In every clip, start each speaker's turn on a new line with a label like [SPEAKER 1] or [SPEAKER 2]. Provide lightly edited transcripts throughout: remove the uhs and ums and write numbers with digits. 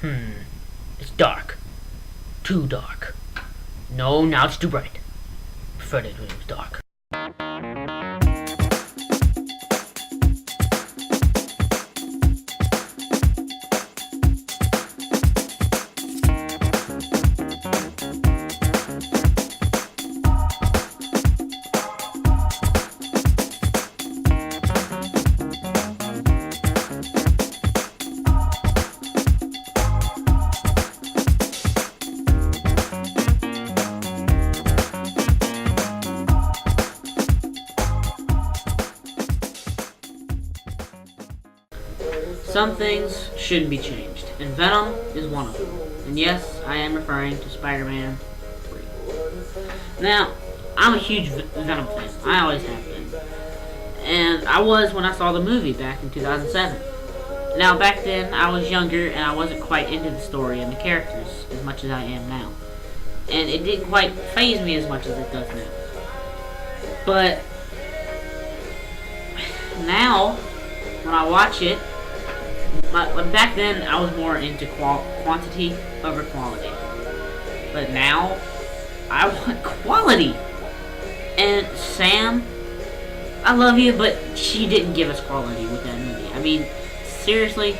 [SPEAKER 1] It's dark. Too dark. No, now it's too bright. Preferred it when it was dark. Some things shouldn't be changed, and Venom is one of them. And yes, I am referring to Spider-Man 3. Now, I'm a huge Venom fan. I always have been. And I was when I saw the movie back in 2007. Now, back then, I was younger, and I wasn't quite into the story and the characters as much as I am now. And it didn't quite faze me as much as it does now. But now, when I watch it, back then I was more into quantity over quality, but now I want quality. And Sam, I love you, but she didn't give us quality with that movie. I mean, seriously,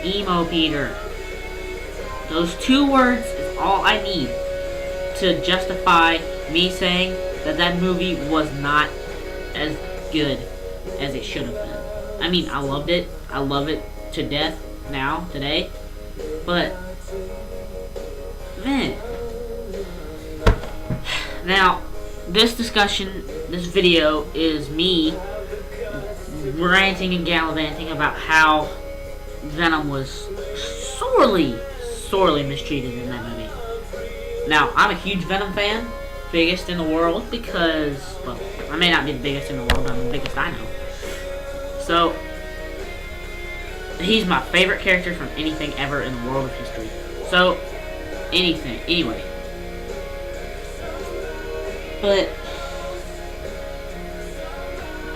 [SPEAKER 1] emo Peter. Those 2 words is all I need to justify me saying that that movie was not as good as it should have been. I mean, I loved it. I love it to death now, today. But, man. Now, this discussion, this video is me ranting and gallivanting about how Venom was sorely mistreated in that movie. Now, I'm a huge Venom fan. Biggest in the world because, well, I may not be the biggest in the world, but I'm the biggest I know. So, he's my favorite character from anything ever in the world of history. So, anyway. But,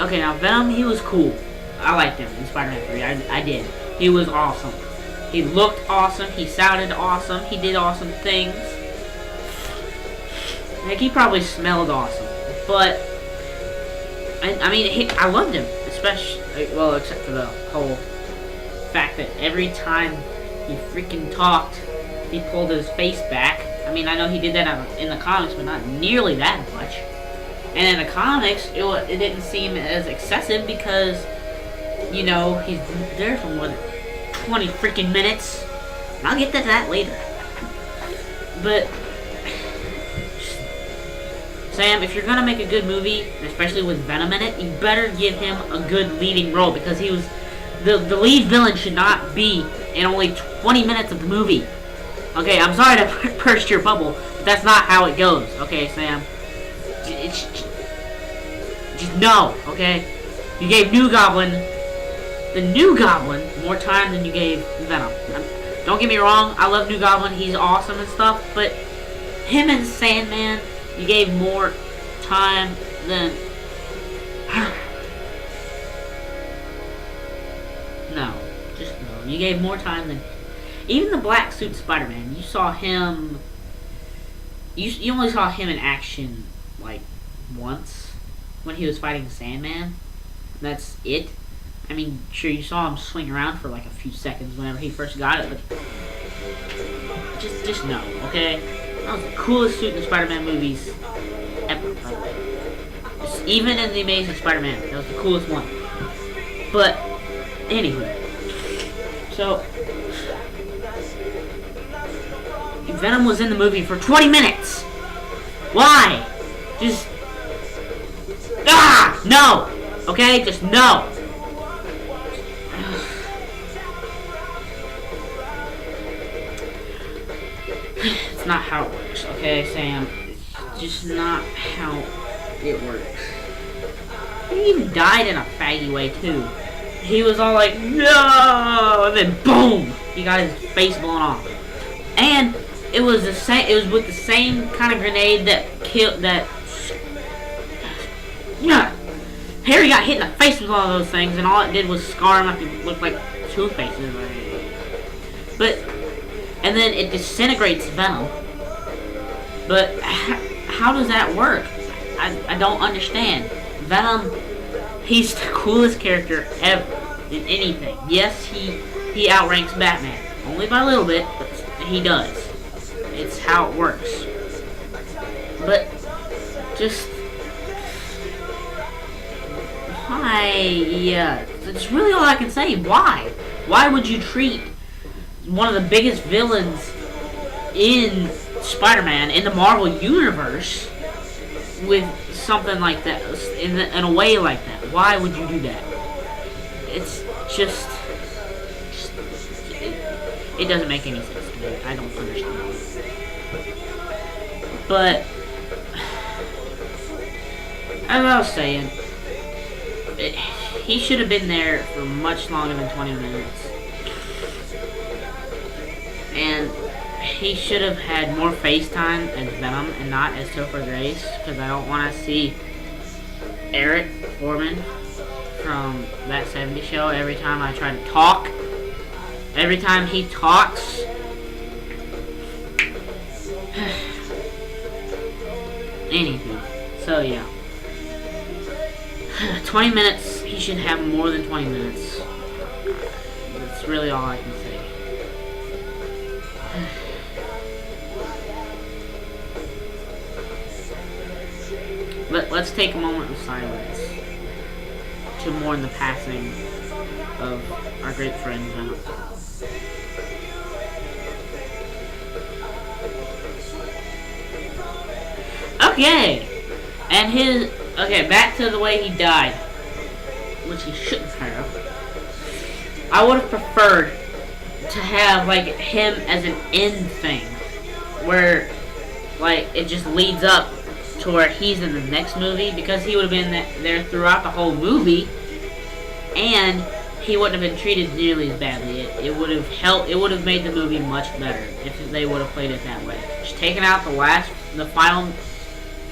[SPEAKER 1] okay, now Venom, he was cool. I liked him in Spider-Man 3. I did. He was awesome. He looked awesome. He sounded awesome. He did awesome things. Heck, he probably smelled awesome. But, I mean, I loved him. Especially, well, except for the whole fact that every time he freaking talked, he pulled his face back. I mean, I know he did that in the comics, but not nearly that much. And in the comics, it didn't seem as excessive because, you know, he's there for more than 20 freaking minutes. And I'll get to that later. But, Sam, if you're gonna make a good movie, especially with Venom in it, you better give him a good leading role because he was the lead villain should not be in only 20 minutes of the movie. Okay, I'm sorry to burst your bubble, but that's not how it goes. Okay, Sam, just no. Okay, you gave the New Goblin, more time than you gave Venom. Don't get me wrong, I love New Goblin. He's awesome and stuff, but him and Sandman, you gave more time than... No. Just no. You gave more time than... Even the black suit Spider-Man, you saw him... You only saw him in action, like, once. When he was fighting Sandman. That's it. I mean, sure, you saw him swing around for, like, a few seconds whenever he first got it, but... Just no, okay? That was the coolest suit in the Spider-Man movies ever, by the way. Even in the Amazing Spider-Man, that was the coolest one. But, anyway. So, Venom was in the movie for 20 minutes! Why? Just... No! Okay? Just no! It's not how it works, okay, Sam? It's just not how it works. He even died in a faggy way, too. He was all like, no! And then, boom! He got his face blown off. And it was the same. It was with the same kind of grenade that killed that. Harry got hit in the face with all those things, and all it did was scar him up. He looked like toothpaste. But, and then it disintegrates Venom. But how does that work? I don't understand. Venom, he's the coolest character ever in anything. Yes, he outranks Batman. Only by a little bit, but he does. It's how it works. But, just... why? Yeah, that's really all I can say. Why? Why would you treat one of the biggest villains in Spider-Man, in the Marvel Universe, with something like that, in a way like that? Why would you do that? It's just it doesn't make any sense to me. I don't understand. But, as I was saying, he should have been there for much longer than 20 minutes. And he should have had more face time as Venom and not as Topher Grace, because I don't want to see Eric Foreman from That 70s Show every time I try to talk. Every time he talks. Anywho, so yeah. 20 minutes, he should have more than 20 minutes. That's really all I can say. Let's take a moment of silence to mourn the passing of our great friend Venom. Okay, and back to the way he died, which he shouldn't have. I would have preferred to have, like, him as an end thing, where, like, it just leads up to where he's in the next movie, because he would have been there throughout the whole movie, and he wouldn't have been treated nearly as badly. It would have helped. It would have made the movie much better if they would have played it that way. Just taking out the final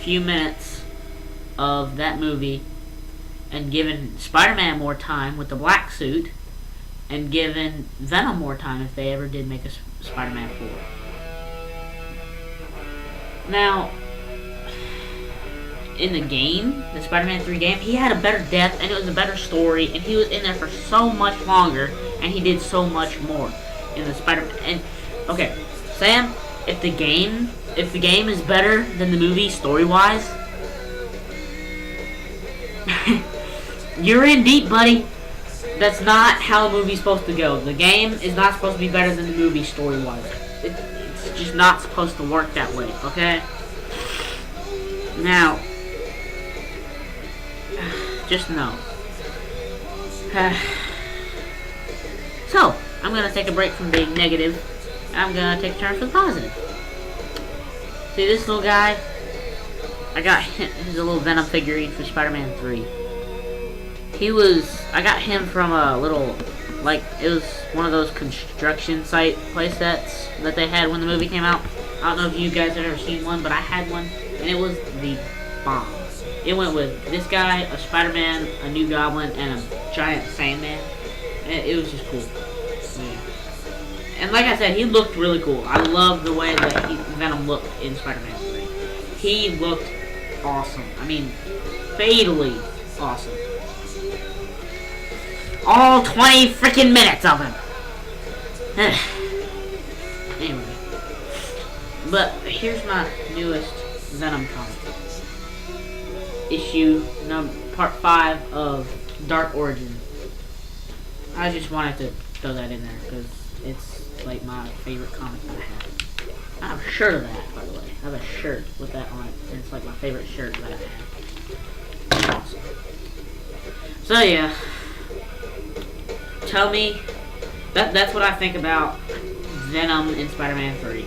[SPEAKER 1] few minutes of that movie and giving Spider-Man more time with the black suit, and giving Venom more time if they ever did make a Spider-Man 4. Now, in the game, the Spider-Man 3 game, he had a better death, and it was a better story, and he was in there for so much longer, and he did so much more in the Spider-Man. And okay, Sam, if the game is better than the movie story-wise, you're in deep, buddy. That's not how the movie's supposed to go. The game is not supposed to be better than the movie story-wise. It's just not supposed to work that way, okay? Now, just know. So, I'm going to take a break from being negative, and I'm going to take a turn for the positive. See this little guy? I got him, he's a little Venom figurine for Spider-Man 3. I got him from a little, like, it was one of those construction site play sets that they had when the movie came out. I don't know if you guys have ever seen one, but I had one, and it was the bomb. It went with this guy, a Spider-Man, a new Goblin, and a giant Sandman. And it was just cool. Yeah. And like I said, he looked really cool. I love the way that Venom looked in Spider-Man 3. He looked awesome. I mean, fatally awesome. All 20 freaking minutes of him. Anyway. But here's my newest Venom comic. Part 5 of Dark Origin. I just wanted to throw that in there because it's like my favorite comic that I have. I have a shirt of that, by the way. I have a shirt with that on it, and it's like my favorite shirt that I have. Awesome. So yeah, tell me. That's what I think about Venom in Spider-Man 3.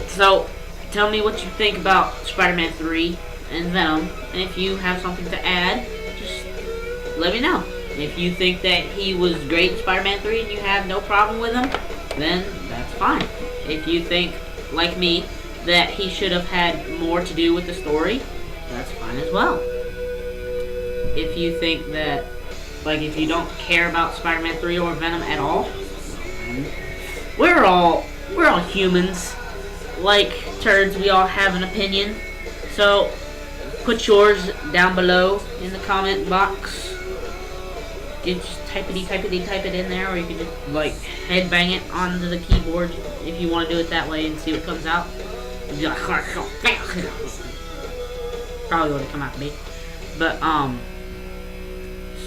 [SPEAKER 1] So, tell me what you think about Spider-Man 3 and Venom, and if you have something to add, just let me know. If you think that he was great in Spider-Man 3 and you have no problem with him, then that's fine. If you think, like me, that he should have had more to do with the story, that's fine as well. If you think that Like, if you don't care about Spider-Man 3 or Venom at all, we're all humans. Like turds, we all have an opinion. So, put yours down below in the comment box. You just type it in there, or you can just like headbang it onto the keyboard if you want to do it that way and see what comes out. Probably would have come out to me, but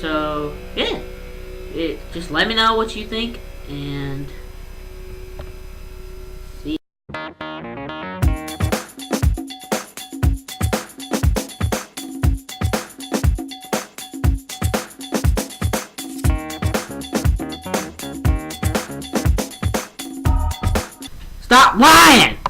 [SPEAKER 1] so yeah, just let me know what you think and see. Stop lying!